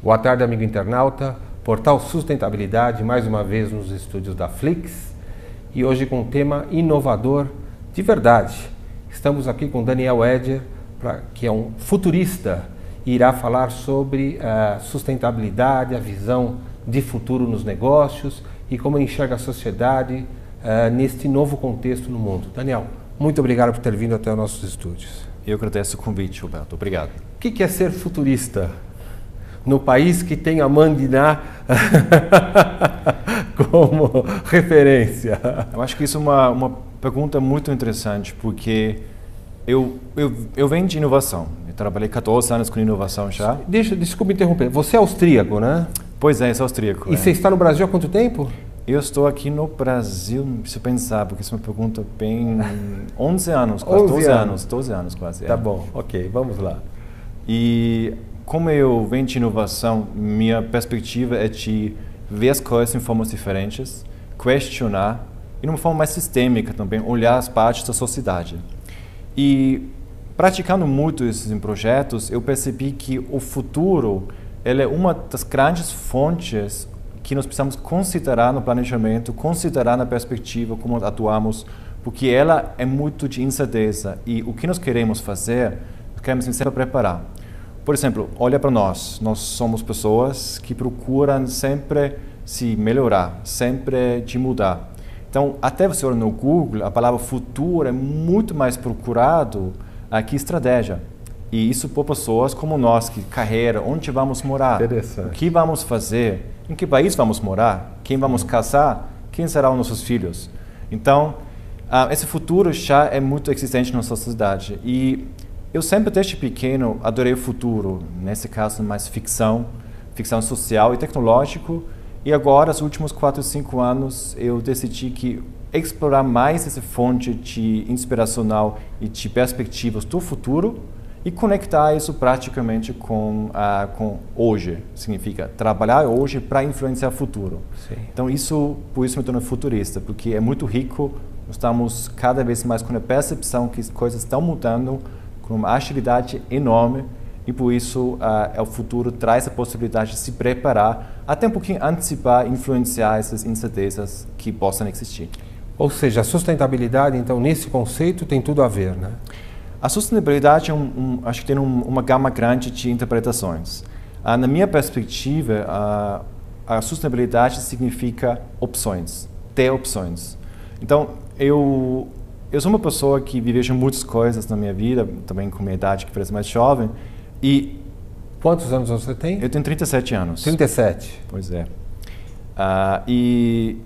Boa tarde, amigo internauta. Portal Sustentabilidade, mais uma vez nos estúdios da Flix. E hoje com um tema inovador de verdade. Estamos aqui com Daniel Eder, que é um futurista e irá falar sobre a sustentabilidade, a visão de futuro nos negócios e como enxerga a sociedade neste novo contexto no mundo. Daniel, muito obrigado por ter vindo até os nossos estúdios. Eu agradeço o convite, Roberto. Obrigado. O que é ser futurista no país que tem a Mandiná como referência? Eu acho que isso é uma pergunta muito interessante, porque eu venho de inovação. Eu trabalhei 14 anos com inovação já. Desculpe interromper. Você é austríaco, né? Pois é, sou austríaco. E você está no Brasil há quanto tempo? Eu estou aqui no Brasil, preciso pensar, porque isso é uma pergunta bem... 11 anos, quase 12 anos quase. Tá bom, ok, vamos lá. E como eu venho de inovação, minha perspectiva é de ver as coisas em formas diferentes, questionar e de uma forma mais sistêmica também, olhar as partes da sociedade. E praticando muito esses projetos, eu percebi que o futuro ele é uma das grandes fontes que nós precisamos considerar no planejamento, considerar na perspectiva como atuamos, porque ela é muito de incerteza e o que nós queremos fazer, nós queremos sempre preparar. Por exemplo, olha para nós somos pessoas que procuram sempre se melhorar, sempre de mudar. Então, até você olhar no Google, a palavra futuro é muito mais procurado que estratégia. E isso por pessoas como nós, que carreira, onde vamos morar, o que vamos fazer, em que país vamos morar, quem vamos casar, quem serão nossos filhos. Então, esse futuro já é muito existente na nossa sociedade. E eu sempre, desde pequeno, adorei o futuro, nesse caso mais ficção social e tecnológico. E agora, nos últimos 4 ou 5 anos, eu decidi que explorar mais essa fonte de inspiracional e de perspectivas do futuro e conectar isso praticamente com hoje. Significa trabalhar hoje para influenciar o futuro. Sim. Então, por isso me torno futurista, porque é muito rico, nós estamos cada vez mais com a percepção que as coisas estão mudando com uma agilidade enorme e por isso o futuro traz a possibilidade de se preparar, até um pouquinho antecipar, influenciar essas incertezas que possam existir. Ou seja, a sustentabilidade, então, nesse conceito tem tudo a ver, né? A sustentabilidade acho que tem uma gama grande de interpretações. Na minha perspectiva, a sustentabilidade significa opções, ter opções. Então, eu sou uma pessoa que viveja muitas coisas na minha vida, também com minha idade que parece mais jovem. E quantos anos você tem? Eu tenho 37 anos. 37? Pois é. E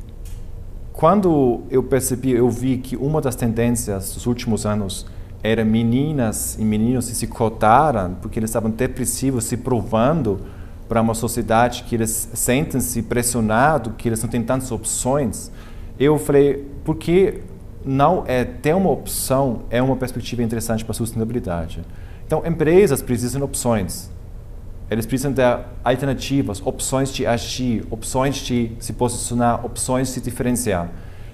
quando eu vi que uma das tendências dos últimos anos era meninas e meninos que se cotaram porque eles estavam depressivos, se provando para uma sociedade que eles sentem-se pressionados, que eles não têm tantas opções, eu falei, por que não ter uma opção é uma perspectiva interessante para a sustentabilidade? Então, empresas precisam de opções. Eles precisam ter alternativas, opções de agir, opções de se posicionar, opções de se diferenciar.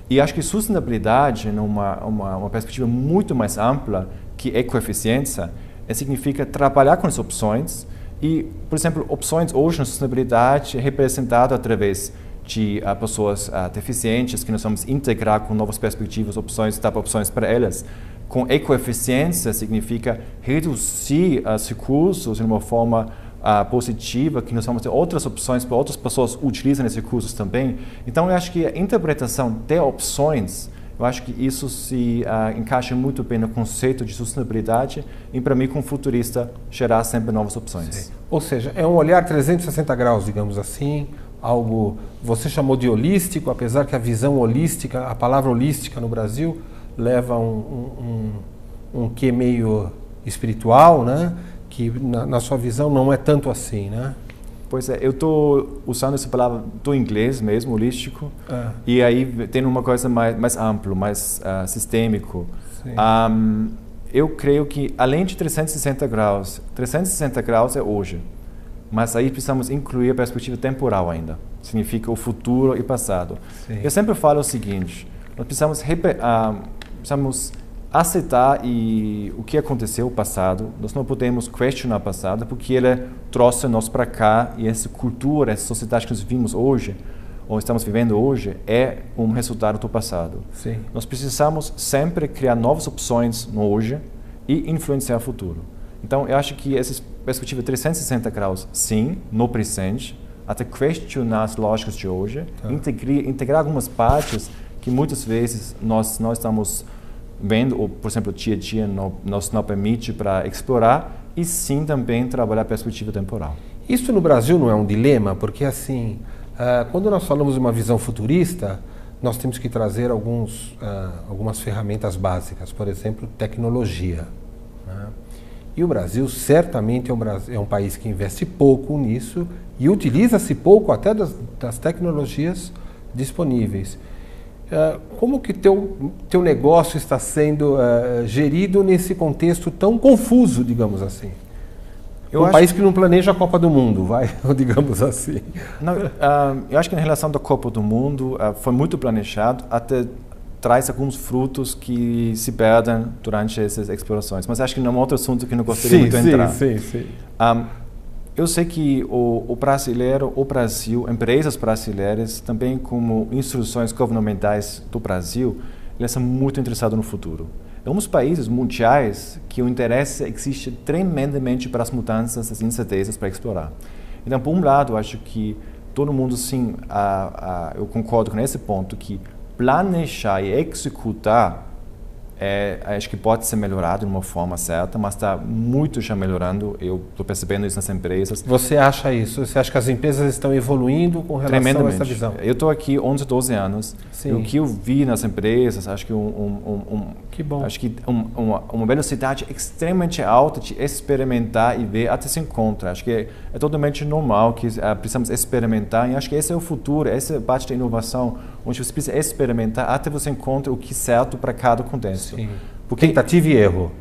E acho que sustentabilidade, numa perspectiva muito mais ampla que ecoeficiência, significa trabalhar com as opções e, por exemplo, opções hoje na sustentabilidade é representado através de pessoas deficientes que nós vamos integrar com novas perspectivas, opções, dar opções para elas. Com ecoeficiência significa reduzir os recursos de uma forma positiva, que nós vamos ter outras opções para outras pessoas utilizam esses recursos também. Então, eu acho que a interpretação de opções, eu acho que isso se encaixa muito bem no conceito de sustentabilidade e, para mim, como futurista, gerar sempre novas opções. Sim. Ou seja, é um olhar 360 graus, digamos assim, algo, você chamou de holístico, apesar que a visão holística, a palavra holística no Brasil, leva um quê meio espiritual, né? Que na sua visão não é tanto assim, né? Pois é, eu estou usando essa palavra do inglês mesmo, holístico, e aí tem uma coisa mais ampla, mais sistêmico. Eu creio que além de 360 graus é hoje, mas aí precisamos incluir a perspectiva temporal ainda. Significa o futuro e passado. Sim. Eu sempre falo o seguinte, nós precisamos aceitar o que aconteceu no passado. Nós não podemos questionar o passado, porque ele trouxe nós para cá, e essa cultura, essa sociedade que nós vivemos hoje, ou estamos vivendo hoje, é um resultado do passado. Sim. Nós precisamos sempre criar novas opções no hoje e influenciar o futuro. Então, eu acho que essa perspectiva 360 graus, sim, no presente, até questionar as lógicas de hoje, integrar algumas partes que muitas vezes nós não estamos vendo, ou, por exemplo, o dia a dia nos não permite para explorar, e sim também trabalhar a perspectiva temporal. Isso no Brasil não é um dilema, porque assim, quando nós falamos de uma visão futurista, nós temos que trazer algumas ferramentas básicas, por exemplo, tecnologia, né? E o Brasil certamente é um país que investe pouco nisso e utiliza-se pouco até das tecnologias disponíveis. Como que teu negócio está sendo gerido nesse contexto tão confuso, digamos assim? Um país que não planeja a Copa do Mundo, digamos assim. Não, eu acho que na relação da Copa do Mundo foi muito planejado, até traz alguns frutos que se perdem durante essas explorações. Mas acho que não é um outro assunto que não gostaria muito de entrar. Sim. Eu sei que o Brasil, empresas brasileiras, também como instituições governamentais do Brasil, elas são muito interessadas no futuro. É um dos países mundiais que o interesse existe tremendamente para as mudanças, as incertezas para explorar. Então, por um lado, acho que todo mundo, sim, eu concordo com esse ponto, que planejar e executar acho que pode ser melhorado de uma forma certa, mas está muito já melhorando. Eu estou percebendo isso nas empresas. Você acha isso? Você acha que as empresas estão evoluindo com relação a essa visão? Eu estou aqui 11, 12 anos. Sim. O que eu vi nas empresas, acho que que bom. Acho que uma velocidade extremamente alta de experimentar e ver até se encontra. Acho que é totalmente normal que precisamos experimentar, e acho que esse é o futuro, essa é parte da inovação, onde você precisa experimentar até você encontra o que é certo para cada contexto. Sim. Porque tentativa e erro.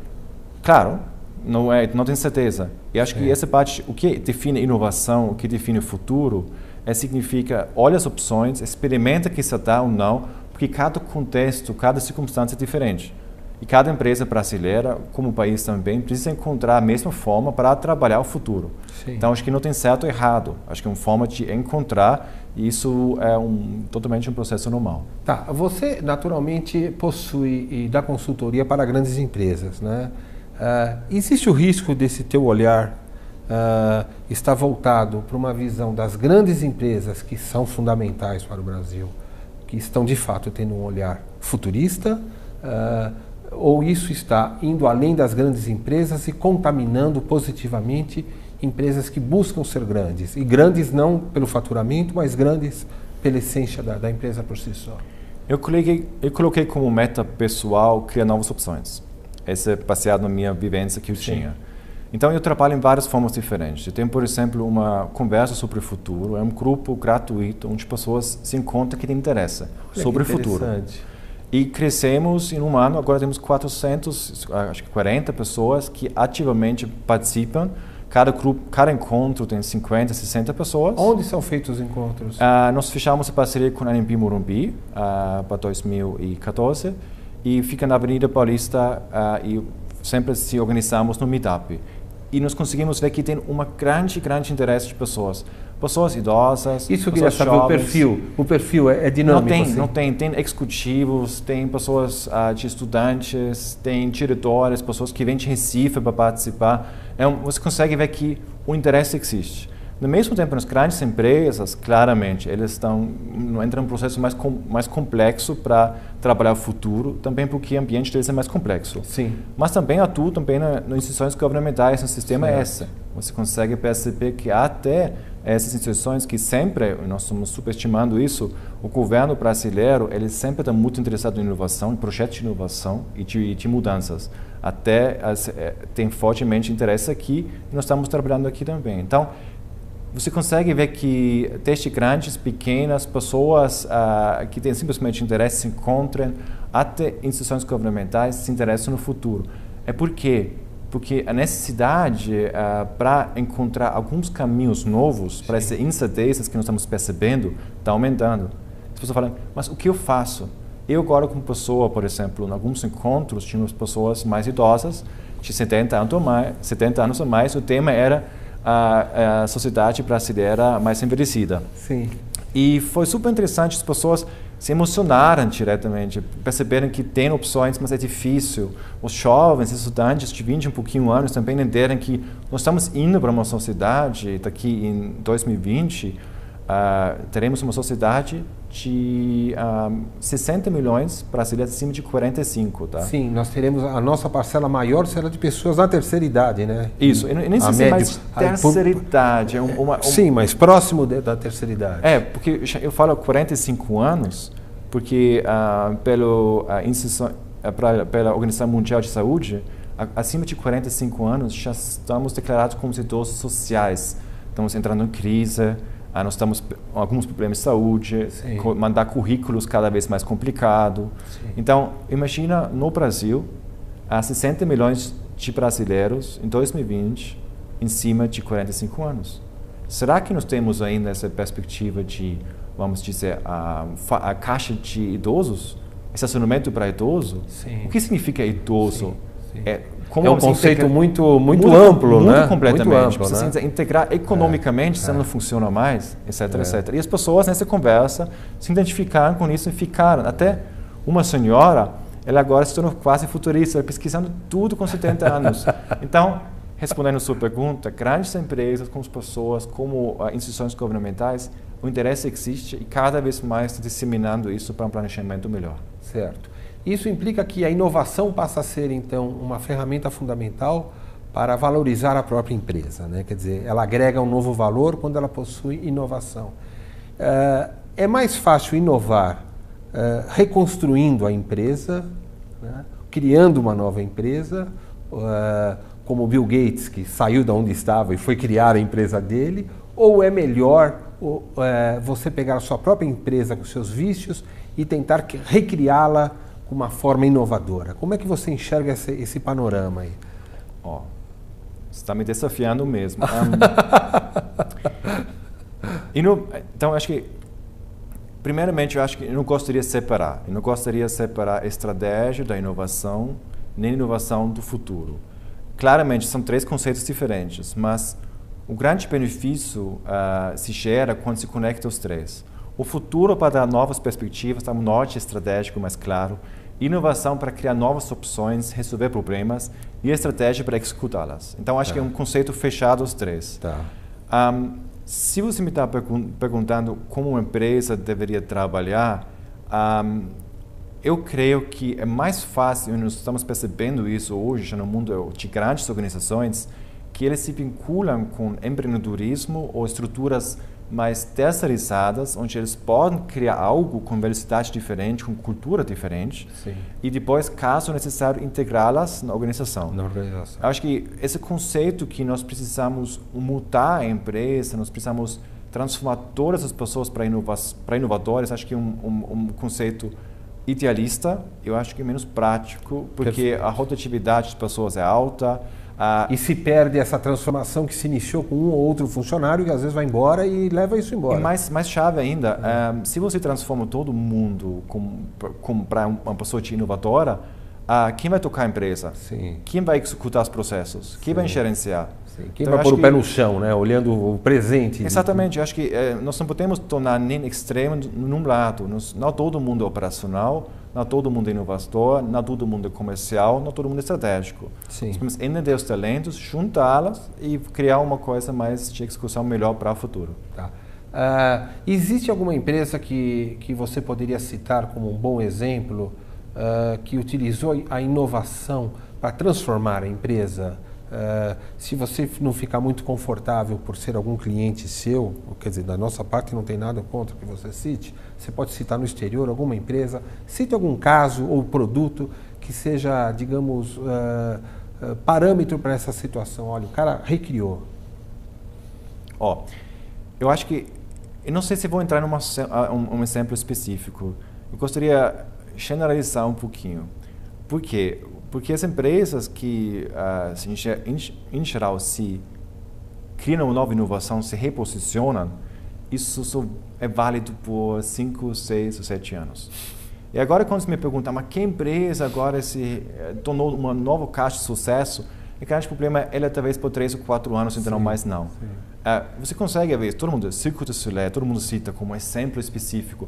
Claro, não tem certeza. E acho que essa parte, o que define inovação, o que define o futuro, significa olha as opções, experimenta que isso dá ou não, porque cada contexto, cada circunstância é diferente. E cada empresa brasileira, como o país também, precisa encontrar a mesma forma para trabalhar o futuro. Sim. Então, acho que não tem certo ou errado. Acho que é uma forma de encontrar, e isso é totalmente um processo normal. Tá. Você, naturalmente, possui e dá consultoria para grandes empresas, né? Existe o risco desse teu olhar estar voltado para uma visão das grandes empresas que são fundamentais para o Brasil, que estão, de fato, tendo um olhar futurista, ou isso está indo além das grandes empresas e contaminando positivamente empresas que buscam ser grandes? E grandes não pelo faturamento, mas grandes pela essência da empresa por si só. Eu coloquei como meta pessoal criar novas opções. Essa é baseado na minha vivência que eu tinha. Então, eu trabalho em várias formas diferentes. Eu tenho, por exemplo, uma conversa sobre o futuro. É um grupo gratuito onde pessoas se encontram que têm interesse sobre o futuro. E crescemos em um ano, agora temos 440 pessoas que ativamente participam. Cada encontro tem 50, 60 pessoas. Onde são feitos os encontros? Nós fechamos a parceria com a Anhembi Morumbi para 2014 e fica na Avenida Paulista e sempre se organizamos no Meetup. E nós conseguimos ver que tem grande interesse de pessoas. Pessoas idosas, isso eu queria saber, o perfil é dinâmico? Não tem executivos, tem pessoas de estudantes, tem diretores, pessoas que vêm de Recife para participar. Você consegue ver que o interesse existe. No mesmo tempo, nas grandes empresas, claramente, eles entram num processo mais complexo para trabalhar o futuro, também porque o ambiente deles é mais complexo. Sim. Mas também atuam nas instituições governamentais, no sistema S. Você consegue perceber que até essas instituições que sempre, nós estamos subestimando isso, o governo brasileiro, ele sempre está muito interessado em inovação, em projetos de inovação e de mudanças. Até tem fortemente interesse aqui e nós estamos trabalhando aqui também. Então, você consegue ver que desde grandes, pequenas, pessoas que têm simplesmente interesse se encontram, até instituições governamentais se interessam no futuro. Por quê? Porque a necessidade para encontrar alguns caminhos novos para essas incertezas que nós estamos percebendo está aumentando. As pessoas falam, mas o que eu faço? Eu agora como pessoa, por exemplo, em alguns encontros, tínhamos pessoas mais idosas, de 70 anos ou mais, o tema era a sociedade brasileira mais envelhecida. Sim. E foi super interessante, as pessoas se emocionaram diretamente, perceberam que tem opções, mas é difícil. Os jovens, estudantes de 20 e um pouquinho anos também entenderam que nós estamos indo para uma sociedade, daqui em 2020, teremos uma sociedade de 60 milhões brasileiros acima de 45, tá? Sim, nós teremos a nossa parcela maior será de pessoas na terceira idade, né? Isso, eu nem sei se é mais terceira idade. Sim, mas próximo da terceira idade. Porque eu falo 45 anos, porque pela Organização Mundial de Saúde, acima de 45 anos já estamos declarados como idosos sociais. Estamos entrando em crise, nós estamos com alguns problemas de saúde, mandar currículos cada vez mais complicado. Sim. Então, imagina no Brasil, 60 milhões de brasileiros em 2020, em cima de 45 anos. Será que nós temos ainda essa perspectiva de, vamos dizer, a caixa de idosos, estacionamento para idoso? Sim. O que significa idoso? Sim. É um conceito muito amplo, né? Completamente. Muito amplo, precisa integrar economicamente, senão não funciona mais, etc, etc. E as pessoas nessa conversa se identificaram com isso e ficaram. Até uma senhora, ela agora se tornou quase futurista, pesquisando tudo com 70 anos. Então, respondendo a sua pergunta, grandes empresas, como as pessoas, como instituições governamentais, o interesse existe e cada vez mais está disseminando isso para um planejamento melhor. Certo. Isso implica que a inovação passa a ser, então, uma ferramenta fundamental para valorizar a própria empresa, né? Quer dizer, ela agrega um novo valor quando ela possui inovação. É mais fácil inovar reconstruindo a empresa, né? Criando uma nova empresa, como o Bill Gates, que saiu de onde estava e foi criar a empresa dele, ou é melhor você pegar a sua própria empresa com seus vícios e tentar recriá-la com uma forma inovadora? Como é que você enxerga esse panorama aí? Você está me desafiando mesmo. Então, acho que, primeiramente, eu acho que eu não gostaria de separar. Eu não gostaria de separar a estratégia da inovação nem a inovação do futuro. Claramente, são três conceitos diferentes, mas o grande benefício se gera quando se conecta os três. O futuro para dar novas perspectivas, dar um norte estratégico mais claro, inovação para criar novas opções, resolver problemas e estratégia para executá-las. Então, acho que é um conceito fechado os três. Tá. Se você me está perguntando como uma empresa deveria trabalhar, eu creio que é mais fácil, e nós estamos percebendo isso hoje já no mundo de grandes organizações, que eles se vinculam com empreendedorismo ou estruturas mais terceirizadas, onde eles podem criar algo com velocidade diferente, com cultura diferente, Sim. e depois, caso necessário, integrá-las na organização. Acho que esse conceito que nós precisamos mudar a empresa, nós precisamos transformar todas as pessoas para inovadores, acho que é um conceito idealista, eu acho que é menos prático, porque a rotatividade das pessoas é alta. E se perde essa transformação que se iniciou com um ou outro funcionário que às vezes vai embora e leva isso embora. E mais chave ainda, se você transforma todo mundo para uma pessoa inovadora, quem vai tocar a empresa? Sim. Quem vai executar os processos? Quem vai gerenciar? Sim. Quem vai pôr o pé no chão, né? Olhando o presente. Exatamente. Eu acho que nós não podemos tornar nem extremo num lado. Não todo mundo é operacional, não todo mundo é inovador, não todo mundo é comercial, não todo mundo é estratégico. Sim. Nós temos que entender os talentos, juntá-las e criar uma coisa mais de execução melhor para o futuro. Tá. Existe alguma empresa que você poderia citar como um bom exemplo que utilizou a inovação para transformar a empresa? Se você não ficar muito confortável por ser algum cliente seu, quer dizer, da nossa parte não tem nada contra que você cite, você pode citar no exterior alguma empresa, cite algum caso ou produto que seja, digamos, parâmetro para essa situação. Olha, o cara recriou. Eu acho que, eu não sei se vou entrar em um exemplo específico, eu gostaria de generalizar um pouquinho. Por quê? Porque as empresas que, em geral, se criam uma nova inovação, se reposicionam, isso só é válido por 5, 6 ou 7 anos. E agora quando você me pergunta, mas que empresa agora se tornou uma nova caixa de sucesso? O grande problema é ela talvez por 3 ou 4 anos, então não mais não. Você consegue ver, todo mundo, Cirque du Soleil, todo mundo cita como exemplo específico,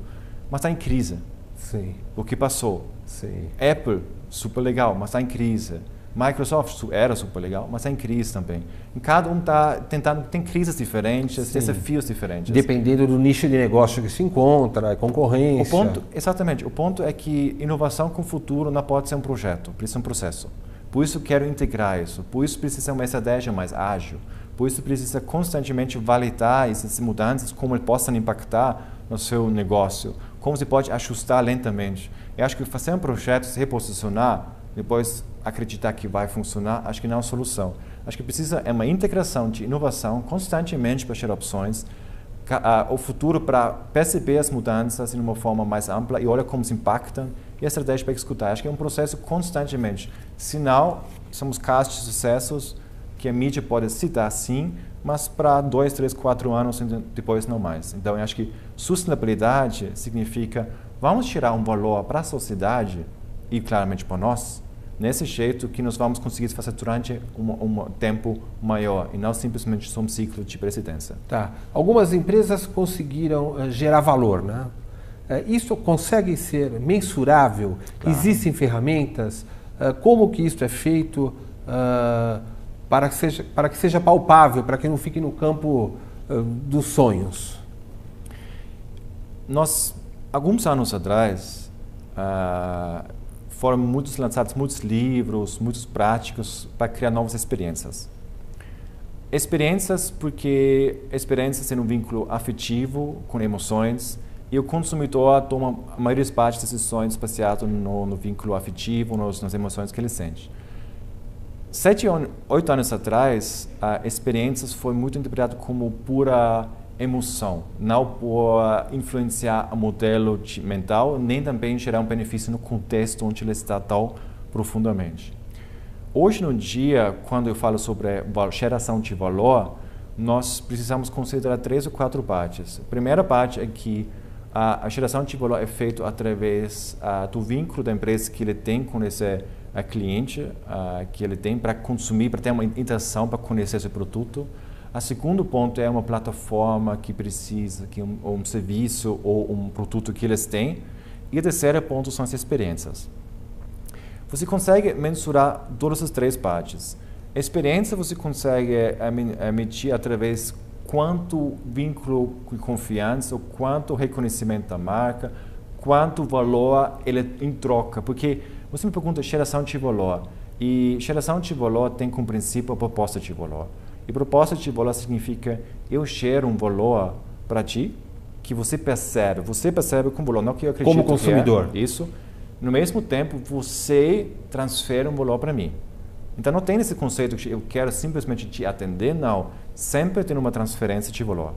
mas está em crise. Sim. O que passou? Sim. Apple, super legal, mas está em crise. Microsoft era super legal, mas está em crise também. E cada um está tentando, tem crises diferentes, sim, desafios diferentes. Dependendo do nicho de negócio que se encontra, concorrência. Exatamente. O ponto é que inovação com futuro não pode ser um projeto, precisa ser um processo. Por isso quero integrar isso, por isso precisa ser uma estratégia mais ágil, por isso precisa constantemente validar essas mudanças, como elas possam impactar no seu negócio, como você pode ajustar lentamente. Eu acho que fazer um projeto, se reposicionar, depois acreditar que vai funcionar, acho que não é uma solução. Acho que precisa uma integração de inovação constantemente para gerar opções, o futuro para perceber as mudanças de uma forma mais ampla e olhar como se impactam e a estratégia para executar. Acho que é um processo constantemente. Senão, somos casos de sucessos que a mídia pode citar sim, mas para 2, 3, 4 anos depois não mais. Então, eu acho que sustentabilidade significa vamos tirar um valor para a sociedade e claramente para nós, nesse jeito que nós vamos conseguir fazer durante um tempo maior e não simplesmente só um ciclo de precedência. Tá. Algumas empresas conseguiram gerar valor, né? Isso consegue ser mensurável? Claro. Existem ferramentas? Como que isso é feito para que seja palpável, para que não fique no campo dos sonhos? Nós, alguns anos atrás, foram lançados muitos livros, muitas práticas para criar novas experiências. Experiências porque experiências têm um vínculo afetivo com emoções e o consumidor toma a maioria das partes das decisões baseado no vínculo afetivo, nas emoções que ele sente. 7, 8 anos atrás, experiências foi muito interpretado como pura emoção, não por influenciar o modelo mental, nem também gerar um benefício no contexto onde ele está tão profundamente. Hoje no dia, quando eu falo sobre geração de valor, nós precisamos considerar 3 ou 4 partes. A primeira parte é que a geração de valor é feita através do vínculo da empresa que ele tem com esse cliente, que ele tem para consumir, para ter uma interação, para conhecer esse produto. O segundo ponto é uma plataforma que precisa, que um serviço ou um produto que eles têm. E o terceiro ponto são as experiências. Você consegue mensurar todas as 3 partes. A experiência você consegue medir através quanto vínculo de confiança, quanto reconhecimento da marca, quanto valor ele em troca. Porque você me pergunta geração de valor. E geração de valor tem como princípio a proposta de valor. E proposta de valor significa eu gero um valor para ti que você percebe com valor, não que eu acredito. Como consumidor. Que é isso. No mesmo tempo, você transfere um valor para mim. Então, não tem esse conceito que eu quero simplesmente te atender, não. Sempre tem uma transferência de valor.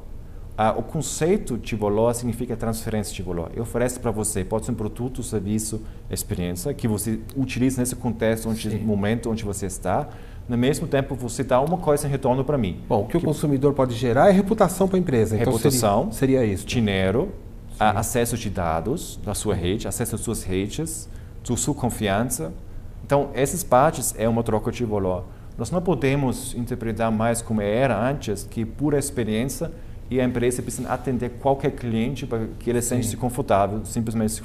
O conceito de valor significa transferência de valor. Eu ofereço para você, pode ser um produto, serviço, experiência, que você utiliza nesse contexto, momento onde você está. No mesmo tempo, você dá uma coisa em retorno para mim. Bom, o que o consumidor pode gerar é reputação para a empresa. Reputação, então seria isso. Dinheiro, acesso de dados da sua rede, acesso às suas redes, sua confiança. Então, essas partes é uma troca de valor. Nós não podemos interpretar mais como era antes, que pura experiência e a empresa precisa atender qualquer cliente para que ele sente-se confortável, simplesmente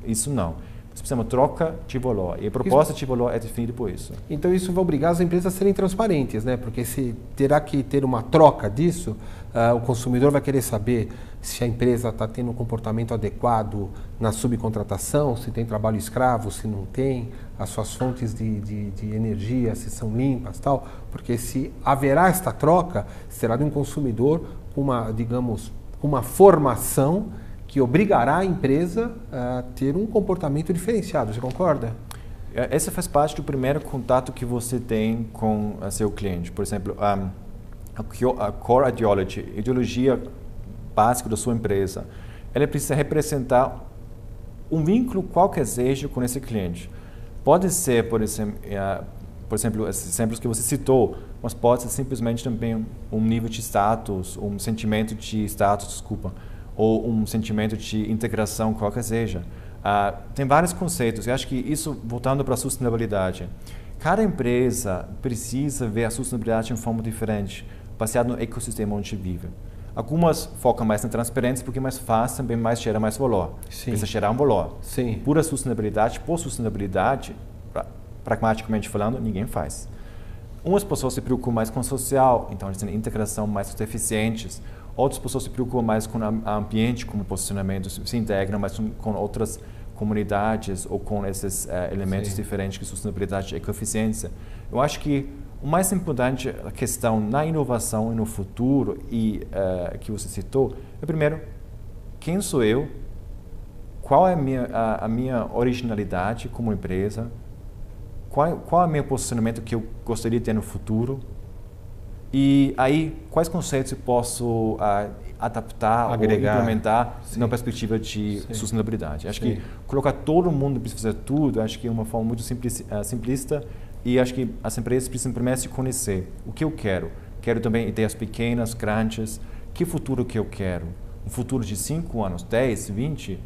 isso não. Você precisa de uma troca de valor e a proposta de valor é definida por isso. Então isso vai obrigar as empresas a serem transparentes, né? Porque se terá que ter uma troca disso, o consumidor vai querer saber se a empresa está tendo um comportamento adequado na subcontratação, se tem trabalho escravo, se não tem, as suas fontes de energia, se são limpas, tal. Porque se haverá esta troca, será de um consumidor com uma formação que obrigará a empresa a ter um comportamento diferenciado. Você concorda? Essa faz parte do primeiro contato que você tem com seu cliente. Por exemplo, a core ideology, ideologia básica da sua empresa, ela precisa representar um vínculo qualquer seja com esse cliente. Pode ser, por exemplo, esses exemplos que você citou, mas pode ser simplesmente também um nível de status, um sentimento de status, ou um sentimento de integração, qualquer seja. Tem vários conceitos. Eu acho que isso, voltando para a sustentabilidade, cada empresa precisa ver a sustentabilidade de uma forma diferente, baseado no ecossistema onde vive. Algumas focam mais na transparência porque é mais fácil, também gera mais valor. Precisa gerar um valor. Sim. Pura sustentabilidade, por sustentabilidade, pragmaticamente falando, ninguém faz. Umas pessoas se preocupam mais com o social, então eles têm integração mais eficientes. Outras pessoas se preocupam mais com o ambiente, como posicionamento, se integram mais com outras comunidades ou com esses elementos diferentes que sustentabilidade e ecoeficiência. Eu acho que o mais importante, a questão na inovação e no futuro, e que você citou, é primeiro, quem sou eu? Qual é a minha originalidade como empresa? Qual é o meu posicionamento que eu gostaria de ter no futuro? E aí, quais conceitos eu posso adaptar agregar, ou implementar na perspectiva de sustentabilidade? Acho que colocar todo mundo para fazer tudo, acho que é uma forma muito simplista. E acho que as empresas precisam primeiro se conhecer. O que eu quero? Quero também ideias pequenas, grandes. Que futuro que eu quero? Um futuro de 5 anos, 10, 20?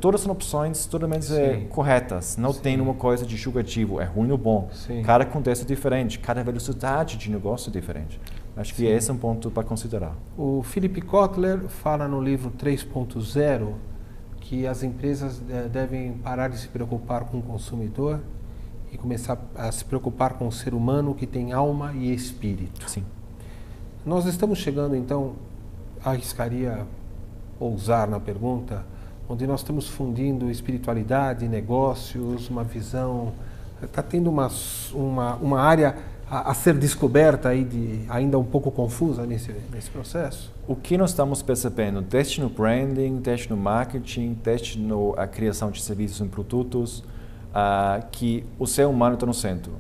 Todas são opções totalmente corretas. Não tem uma coisa de julgativo. É ruim ou bom. Cada contexto é diferente. Cada velocidade de negócio é diferente. Acho que esse é um ponto para considerar. O Philip Kotler fala no livro 3.0 que as empresas devem parar de se preocupar com o consumidor e começar a se preocupar com o ser humano que tem alma e espírito. Sim. Nós estamos chegando, então, arriscaria ousar na pergunta, onde nós estamos fundindo espiritualidade, negócios, uma visão. Está tendo uma área a ser descoberta aí ainda um pouco confusa nesse processo? O que nós estamos percebendo, teste no branding, teste no marketing, teste na criação de serviços e produtos, que o ser humano está no centro.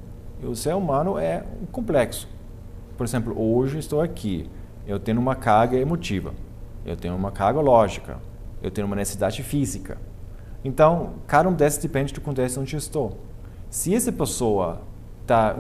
E o ser humano é um complexo. Por exemplo, hoje estou aqui, eu tenho uma carga emotiva, eu tenho uma carga lógica, eu tenho uma necessidade física. Então, cada um desses depende do contexto onde eu estou. Se essa pessoa está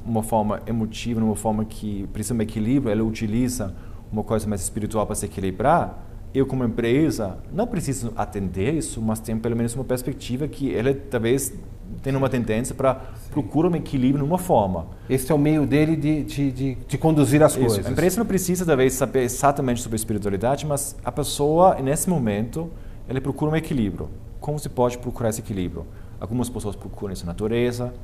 uma forma emotiva, numa forma que precisa de um equilíbrio, ela utiliza uma coisa mais espiritual para se equilibrar, eu como empresa não preciso atender isso, mas tenho pelo menos uma perspectiva que ela talvez tenha uma tendência para procurar um equilíbrio numa forma. Esse é o meio dele de conduzir as coisas. A empresa não precisa talvez saber exatamente sobre a espiritualidade, mas a pessoa nesse momento ela procura um equilíbrio. Como se pode procurar esse equilíbrio? Algumas pessoas procuram isso na natureza,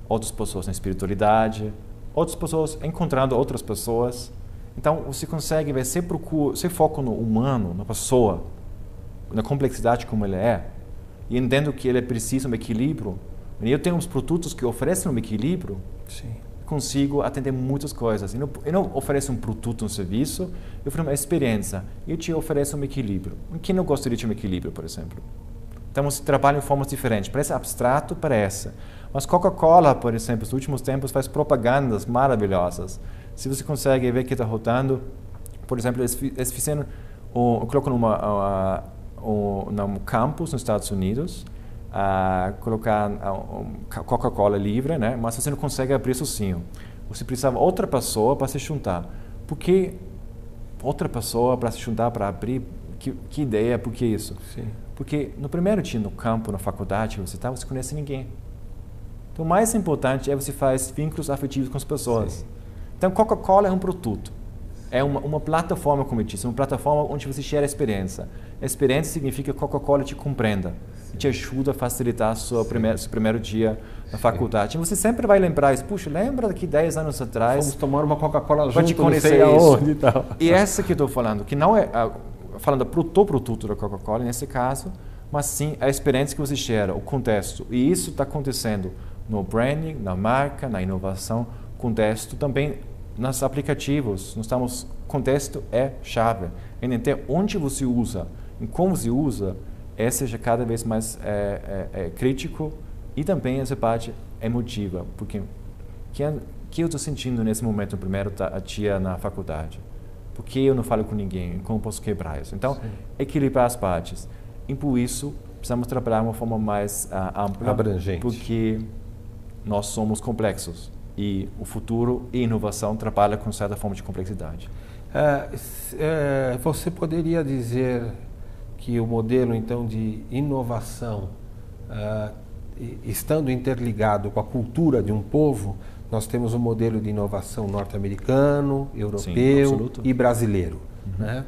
outras pessoas na espiritualidade, outras pessoas encontrando outras pessoas. Então, você consegue ver, você foca no humano, na pessoa, na complexidade como ele é, e entendo que ele precisa de um equilíbrio. E eu tenho uns produtos que oferecem um equilíbrio, consigo atender muitas coisas. Eu não ofereço um produto, um serviço, eu ofereço uma experiência. E eu te ofereço um equilíbrio. Quem não gostaria de um equilíbrio, por exemplo? Então, você trabalha em formas diferentes. Parece abstrato, parece. Mas Coca-Cola, por exemplo, nos últimos tempos faz propagandas maravilhosas. Se você consegue ver que está rodando, por exemplo, eles fizeram, colocam num campus nos Estados Unidos, colocar Coca-Cola livre, né? Mas você não consegue abrir sozinho. Você precisava de outra pessoa para se juntar. Por que outra pessoa para se juntar, para abrir? Que ideia, por que isso? Sim. Porque no primeiro dia no campo, na faculdade, você conhece ninguém. Então, o mais importante é você faz vínculos afetivos com as pessoas. Sim. Então, Coca-Cola é um produto. É uma plataforma, como eu disse, uma plataforma onde você gera experiência. A experiência significa que Coca-Cola te compreenda, te ajuda a facilitar seu primeiro dia na faculdade. E você sempre vai lembrar isso. Puxa, lembra daqui 10 anos atrás? Vamos tomar uma Coca-Cola junto, te conhecer não sei isso. Aonde e tal. E essa que eu estou falando, que não é falando do produto da Coca-Cola nesse caso, mas sim a experiência que você gera, o contexto. E isso está acontecendo no branding, na marca, na inovação, contexto também nos aplicativos. Contexto é chave. Entender onde você usa e como você usa, seja cada vez mais crítico, e também essa parte emotiva, porque que eu estou sentindo nesse momento, no primeiro dia na faculdade? Por que eu não falo com ninguém? Como posso quebrar isso? Então, equilibrar as partes. E por isso, precisamos trabalhar de uma forma mais ampla, abrangente, porque nós somos complexos e o futuro e inovação trabalham com certa forma de complexidade. Você poderia dizer que o modelo então de inovação, estando interligado com a cultura de um povo, nós temos um modelo de inovação norte-americano, europeu e brasileiro. Né?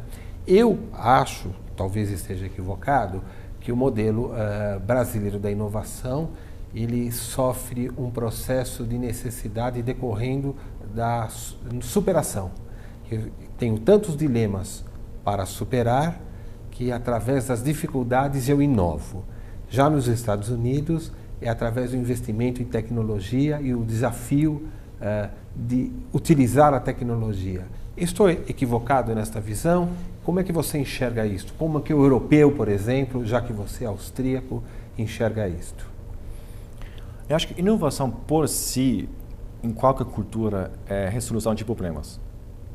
Eu acho, talvez esteja equivocado, que o modelo brasileiro da inovação ele sofre um processo de necessidade decorrendo da superação. Eu tenho tantos dilemas para superar que através das dificuldades eu inovo. Já nos Estados Unidos é através do investimento em tecnologia e o desafio de utilizar a tecnologia. Estou equivocado nesta visão? Como é que você enxerga isto? Como é que o europeu, por exemplo, já que você é austríaco, enxerga isto? Eu acho que inovação por si, em qualquer cultura, é resolução de problemas.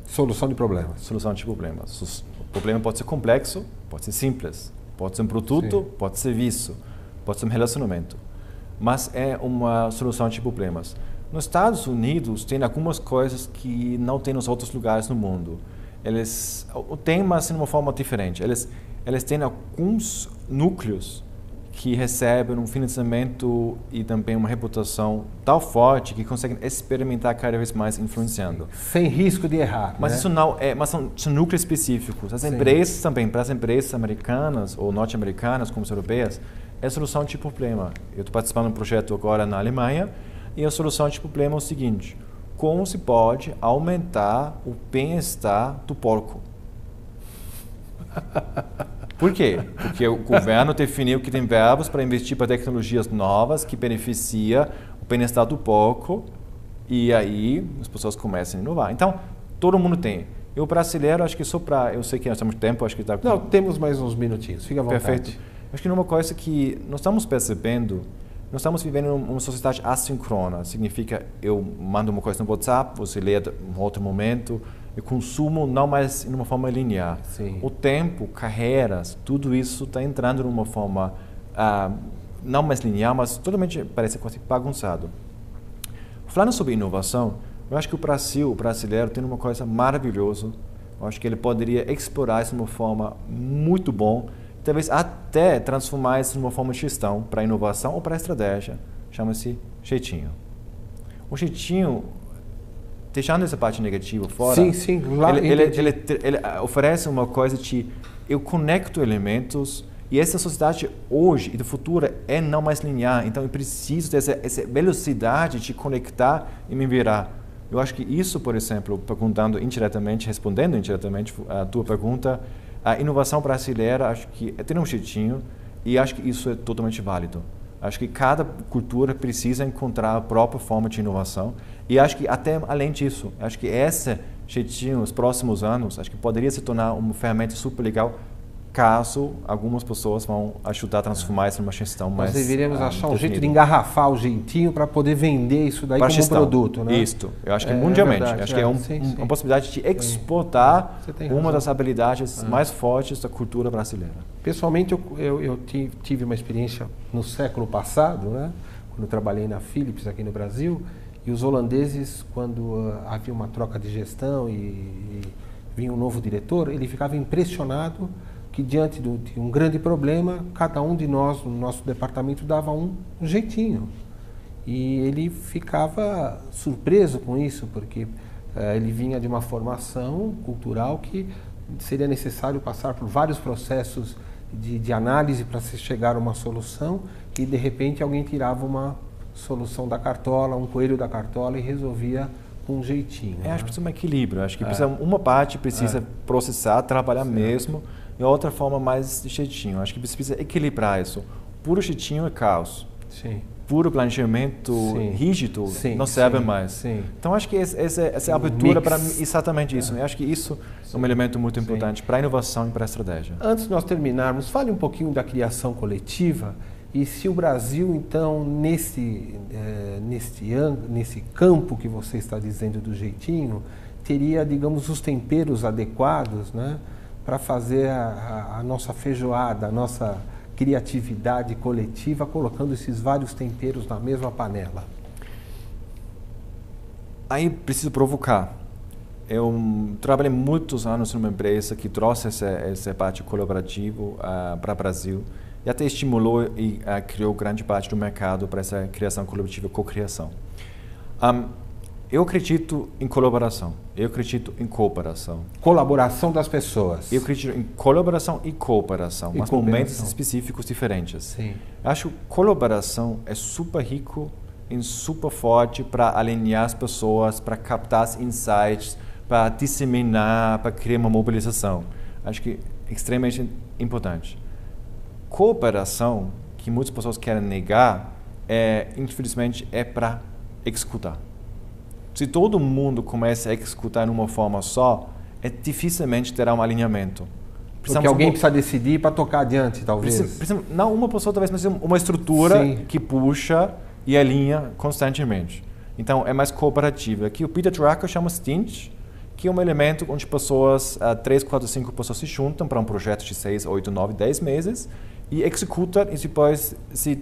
Solução de problemas. Solução de problemas. O problema pode ser complexo, pode ser simples, pode ser um produto, pode ser serviço, pode ser um relacionamento. Mas é uma solução de problemas. Nos Estados Unidos, tem algumas coisas que não tem nos outros lugares no mundo. Eles têm, mas de uma forma diferente. Eles têm alguns núcleos que recebem um financiamento e também uma reputação tão forte que conseguem experimentar cada vez mais influenciando. Sem risco de errar. Mas isso não é, mas são núcleos específicos. As empresas também, para as empresas americanas ou norte-americanas, como as europeias, é a solução de problema. Eu estou participando de um projeto agora na Alemanha e a solução de problema é o seguinte: como se pode aumentar o bem-estar do porco? Por quê? Porque o governo definiu que tem verbos para investir para tecnologias novas que beneficia o bem-estar do porco e aí as pessoas começam a inovar. Então, todo mundo tem. E o brasileiro, acho que só para... Eu sei que nós temos tempo, acho que está... Não, temos mais uns minutinhos, fica à vontade. Perfeito. Acho que uma coisa que nós estamos percebendo, nós estamos vivendo uma sociedade assíncrona. Significa, eu mando uma coisa no WhatsApp, você lê em outro momento... Eu consumo não mais de uma forma linear. Sim. O tempo, carreiras, tudo isso está entrando de uma forma não mais linear, mas totalmente parece quase bagunçado. Falando sobre inovação, eu acho que o brasileiro tem uma coisa maravilhosa. Eu acho que ele poderia explorar isso de uma forma muito bom, talvez até transformar isso em uma forma de gestão para inovação ou para estratégia. Chama-se jeitinho. O jeitinho, deixando essa parte negativa fora, ele oferece uma coisa de eu conecto elementos e essa sociedade hoje e do futuro é não mais linear, então eu preciso dessa velocidade de conectar e me virar. Eu acho que isso, por exemplo, respondendo indiretamente a tua pergunta, a inovação brasileira acho que tem um jeitinho e acho que isso é totalmente válido. Acho que cada cultura precisa encontrar a própria forma de inovação. E acho que até além disso, acho que esse jeitinho, nos próximos anos, acho que poderia se tornar uma ferramenta super legal caso algumas pessoas vão ajudar a transformar isso numa gestão mais Nós deveríamos achar um jeito de engarrafar o jeitinho para poder vender isso daí como produto, né? Isso. Eu acho que mundialmente. Acho que é uma possibilidade de exportar uma das habilidades mais fortes da cultura brasileira. Pessoalmente, eu tive uma experiência no século passado, né? Quando eu trabalhei na Philips aqui no Brasil, e os holandeses, quando havia uma troca de gestão e vinha um novo diretor, ele ficava impressionado que diante de um grande problema, cada um de nós, no nosso departamento, dava um jeitinho. E ele ficava surpreso com isso, porque ele vinha de uma formação cultural que seria necessário passar por vários processos de análise para se chegar a uma solução, e de repente alguém tirava uma solução da cartola, um coelho da cartola e resolvia com um jeitinho. Acho que precisa de um equilíbrio. Acho que uma parte precisa processar, trabalhar mesmo, e a outra forma mais de jeitinho. Acho que precisa equilibrar isso. Puro jeitinho é caos. Sim. Puro planejamento rígido não serve mais. Sim. Então, acho que essa abertura para exatamente isso. Eu acho que isso é um elemento muito importante para a inovação e para a estratégia. Antes de nós terminarmos, fale um pouquinho da criação coletiva e se o Brasil, então, nesse campo que você está dizendo do jeitinho, teria, digamos, os temperos adequados, né, para fazer a nossa feijoada, a nossa criatividade coletiva, colocando esses vários temperos na mesma panela. Aí preciso provocar. Eu trabalhei muitos anos numa empresa que trouxe essa parte colaborativa para o Brasil e até estimulou e criou grande parte do mercado para essa criação colaborativa, co-criação. Eu acredito em colaboração, eu acredito em cooperação. Colaboração das pessoas. Eu acredito em colaboração e cooperação, mas momentos específicos diferentes. Sim. Acho que colaboração é super rico e super forte para alinhar as pessoas, para captar os insights, para disseminar, para criar uma mobilização. Acho que é extremamente importante. Cooperação, que muitas pessoas querem negar, infelizmente, é para executar. Se todo mundo começa a executar de uma forma só, dificilmente terá um alinhamento. Porque alguém precisa decidir para tocar adiante, talvez. Não uma pessoa, talvez, mas uma estrutura Sim. que puxa e alinha constantemente. Então, é mais cooperativa. Aqui o Peter Drucker chama Stint, que é um elemento onde pessoas, 3, 4, 5 pessoas se juntam para um projeto de 6, 8, 9, 10 meses e executam e depois se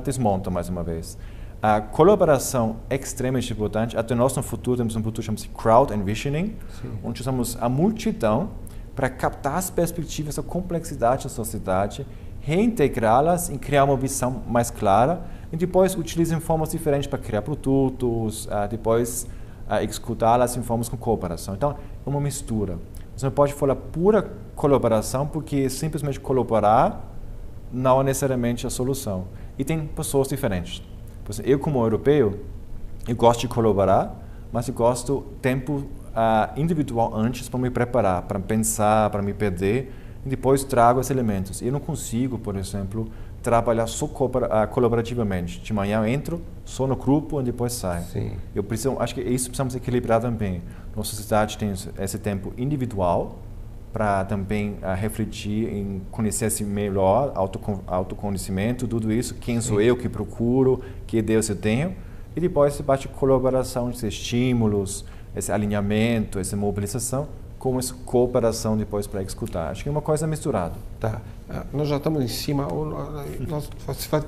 desmontam mais uma vez. A colaboração é extremamente importante. Até nós no futuro temos um futuro chamado Crowd Envisioning, onde usamos a multidão para captar as perspectivas da complexidade da sociedade, reintegrá-las e criar uma visão mais clara e depois utilizar formas diferentes para criar produtos, depois executá-las em formas com cooperação. Então, é uma mistura. Você não pode falar pura colaboração porque simplesmente colaborar não é necessariamente a solução. E tem pessoas diferentes. Eu, como europeu, eu gosto de colaborar, mas eu gosto tempo individual antes para me preparar, para pensar, para me perder, e depois trago esses elementos. Eu não consigo, por exemplo, trabalhar só colaborativamente. De manhã eu entro, só no grupo e depois saio. Acho que isso precisamos equilibrar também. Nossa sociedade tem esse tempo individual para também refletir em conhecer-se melhor, autoconhecimento, tudo isso, quem sou eu que procuro, que Deus eu tenho, e depois essa parte de colaboração, esses estímulos, esse alinhamento, essa mobilização, com essa cooperação depois para executar. Acho que é uma coisa misturada. Tá. Nós já estamos em cima.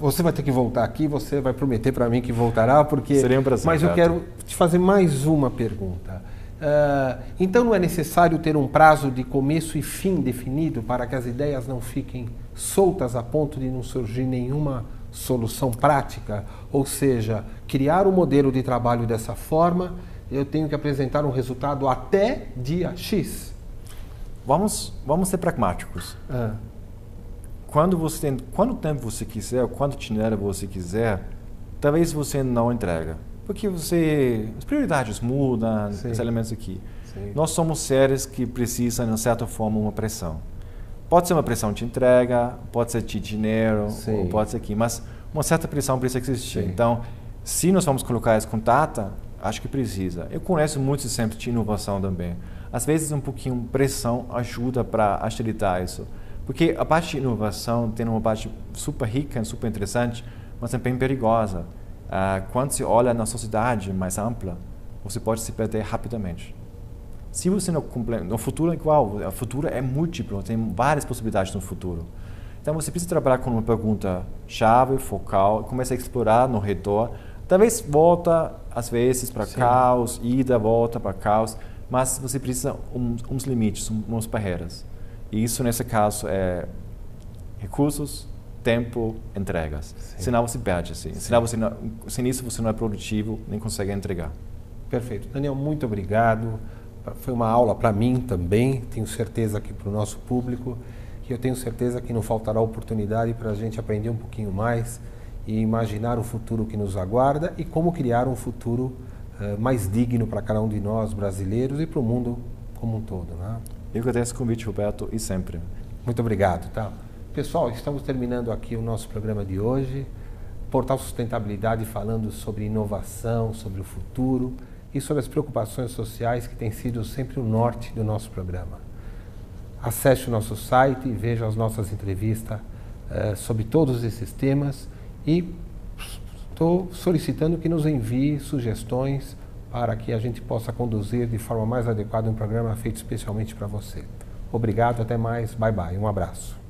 Você vai ter que voltar aqui, você vai prometer para mim que voltará, porque... Seria um prazer. Mas eu quero te fazer mais uma pergunta. Então não é necessário ter um prazo de começo e fim definido para que as ideias não fiquem soltas a ponto de não surgir nenhuma solução prática? Ou seja, criar um modelo de trabalho dessa forma, eu tenho que apresentar um resultado até dia X? Vamos ser pragmáticos. Quanto tempo você quiser, quanto dinheiro você quiser, talvez você não entrega. Porque as prioridades mudam, os elementos aqui. Nós somos seres que precisam, de certa forma, uma pressão. Pode ser uma pressão de entrega, pode ser de dinheiro, ou pode ser aqui, mas uma certa pressão precisa existir. Então, se nós vamos colocar isso com data, acho que precisa. Eu conheço muitos exemplos de inovação também. Às vezes, um pouquinho de pressão ajuda para agilitar isso. Porque a parte de inovação tem uma parte super rica, super interessante, mas é bem perigosa. Quando se olha na sociedade mais ampla, você pode se perder rapidamente. Se você não no futuro é igual, o futuro é múltiplo, tem várias possibilidades no futuro. Então você precisa trabalhar com uma pergunta chave, focal, começa a explorar no redor. Talvez volta às vezes para caos, ida, volta para caos, mas você precisa uns limites, umas barreiras. E isso nesse caso é recursos, tempo, entregas. Senão você perde, assim. Sem isso você não é produtivo, nem consegue entregar. Perfeito. Daniel, muito obrigado. Foi uma aula para mim também, tenho certeza que para o nosso público, que eu tenho certeza que não faltará oportunidade para a gente aprender um pouquinho mais e imaginar o futuro que nos aguarda e como criar um futuro mais digno para cada um de nós brasileiros e para o mundo como um todo, né? Eu agradeço o convite, Roberto, e sempre. Muito obrigado. Tá? Pessoal, estamos terminando aqui o nosso programa de hoje. Portal Sustentabilidade falando sobre inovação, sobre o futuro e sobre as preocupações sociais que têm sido sempre o norte do nosso programa. Acesse o nosso site e veja as nossas entrevistas sobre todos esses temas e estou solicitando que nos envie sugestões para que a gente possa conduzir de forma mais adequada um programa feito especialmente para você. Obrigado, até mais, bye bye, um abraço.